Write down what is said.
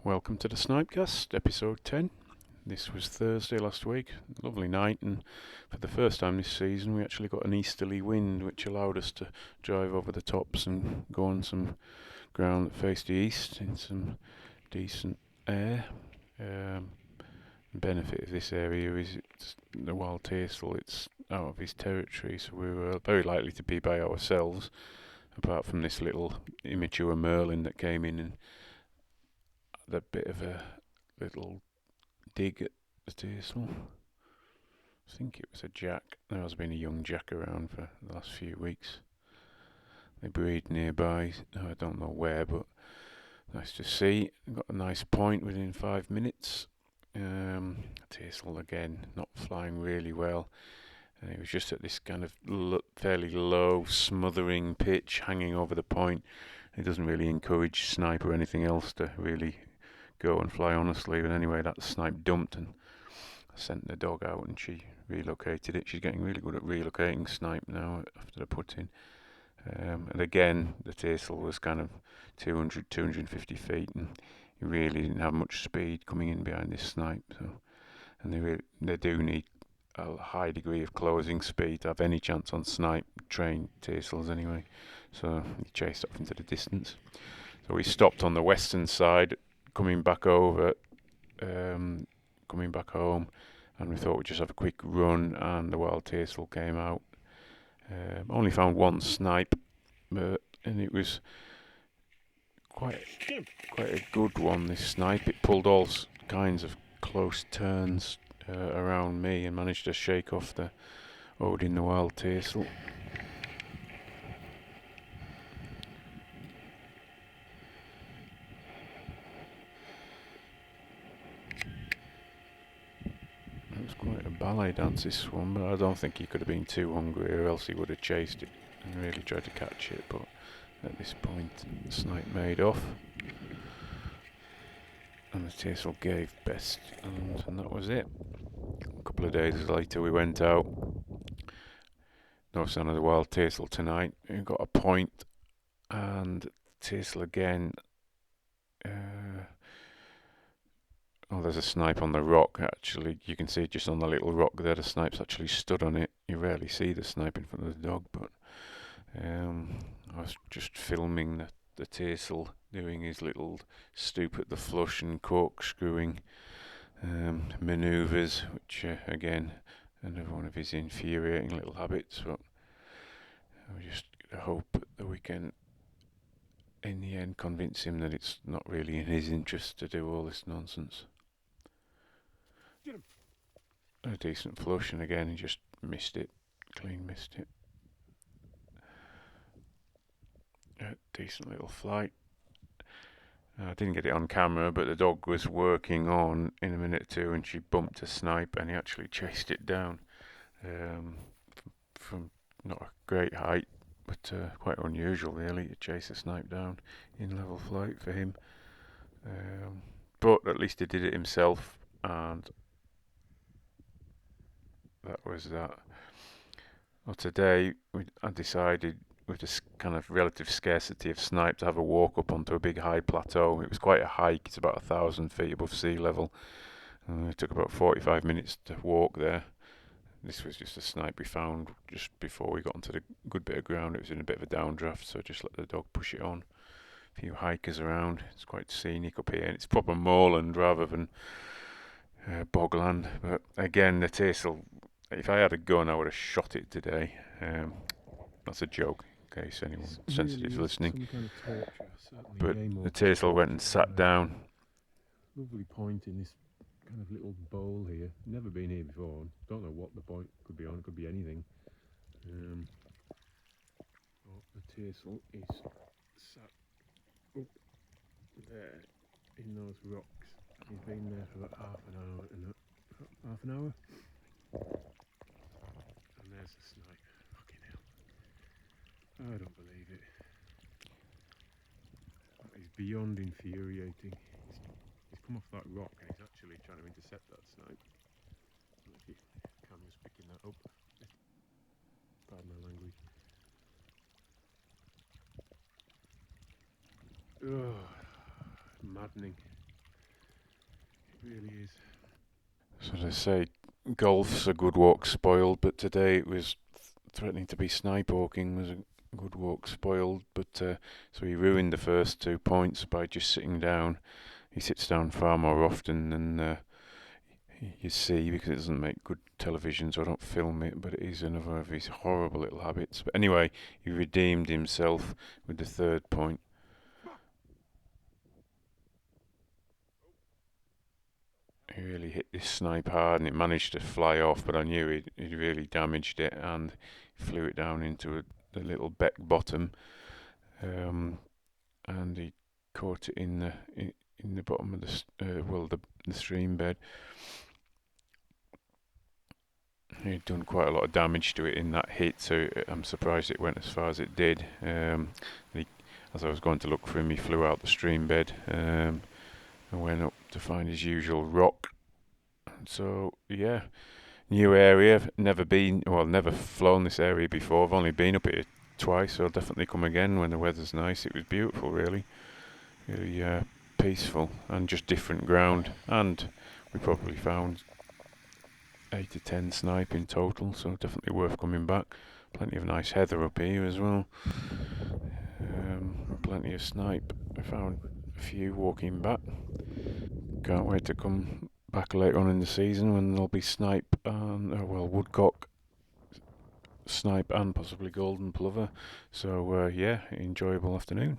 Welcome to the Snipecast, episode 10. This was Thursday last week, lovely night, and for the first time this season we actually got an easterly wind which allowed us to drive over the tops and go on some ground that faced the east in some decent air. Benefit of this area is it's the wild tassel, it's out of his territory, so we were very likely to be by ourselves, apart from this little immature merlin that came in and had a bit of a little dig at the tassel. I think it was a jack. There has been a young jack around for the last few weeks. They breed nearby. I don't know where, but nice to see. Got a nice point within 5 minutes. Tassel again, not flying really well. It was just at this kind of fairly low, smothering pitch, hanging over the point. It doesn't really encourage snipe or anything else to really go and fly honestly. But anyway, that snipe dumped, and I sent the dog out, and she relocated it. She's getting really good at relocating snipe now after the putting. And again, the tassel was kind of 200, 250 feet, and he really didn't have much speed coming in behind this snipe. So, and they do need a high degree of closing speed to have any chance on snipe trained tassels anyway. So he chased off into the distance. So we stopped on the western side, coming back home, and we thought we'd just have a quick run, and the wild tassel came out. Only found one snipe, and it was quite a good one, this snipe. It pulled all kinds of close turns around me and managed to shake off the Odin the wild tassel. It was quite a ballet dance, this one, but I don't think he could have been too hungry, or else he would have chased it and really tried to catch it. But at this point, the snipe made off, and the tassel gave best, and that was it. A couple of days later we went out. No sign of the wild tassel tonight. We got a point, and tassel again. There's a snipe on the rock, actually. You can see just on the little rock there, the snipe's actually stood on it. You rarely see the snipe in front of the dog, but I was just filming the tassel doing his little stoop at the flush and corkscrewing manoeuvres, which again, another one of his infuriating little habits. But we just hope that we can, in the end, convince him that it's not really in his interest to do all this nonsense. A decent flush, and again he just missed it, clean missed it. A decent little flight. I didn't get it on camera, but the dog was working on in a minute or two, and she bumped a snipe, and he actually chased it down from not a great height, but quite unusual really to chase a snipe down in level flight for him. But at least he did it himself, and that was that. Well, today I decided, with this kind of relative scarcity of snipe, to have a walk up onto a big high plateau. It was quite a hike. It's about 1,000 feet above sea level. It took about 45 minutes to walk there. This was just a snipe we found just before we got onto the good bit of ground. It was in a bit of a downdraft, so just let the dog push it on. A few hikers around. It's quite scenic up here, and it's proper moorland rather than bogland. But again, the tassel, if I had a gun, I would have shot it today. That's a joke, in case anyone sensitive is listening. Some kind of torture, but the tassel went and sat down. Lovely point in this kind of little bowl here. Never been here before. Don't know what the point could be on. It could be anything. The tassel is sat up there in those rocks. He's been there for about half an hour. And there's the snipe. Fucking hell. I don't believe it. That is beyond infuriating. He's come off that rock and he's actually trying to intercept that snipe. I don't know if your camera's picking that up. Pardon my language. Ugh, maddening. really is. So they say golf's a good walk spoiled, but today it was threatening to be snipe hawking was a good walk spoiled. But so he ruined the first 2 points by just sitting down. He sits down far more often than you see, because it doesn't make good television, so I don't film it, but it is another of his horrible little habits. But anyway, he redeemed himself with the 3rd point. He really hit this snipe hard and it managed to fly off, but I knew he'd really damaged it, and flew it down into the little beck bottom, and he caught it in the bottom of the stream bed. He'd done quite a lot of damage to it in that hit, so I'm surprised it went as far as it did. As I was going to look for him, he flew out the stream bed, and went up to find his usual rock. So yeah, new area. Never flown this area before. I've only been up here twice, so I'll definitely come again when the weather's nice. It was beautiful, really peaceful, and just different ground. And we probably found 8 to 10 snipe in total, so definitely worth coming back. Plenty of nice heather up here as well. Plenty of snipe. I found a few walking back. Can't wait to come back later on in the season when there'll be snipe and woodcock, snipe, and possibly golden plover. So yeah, enjoyable afternoon.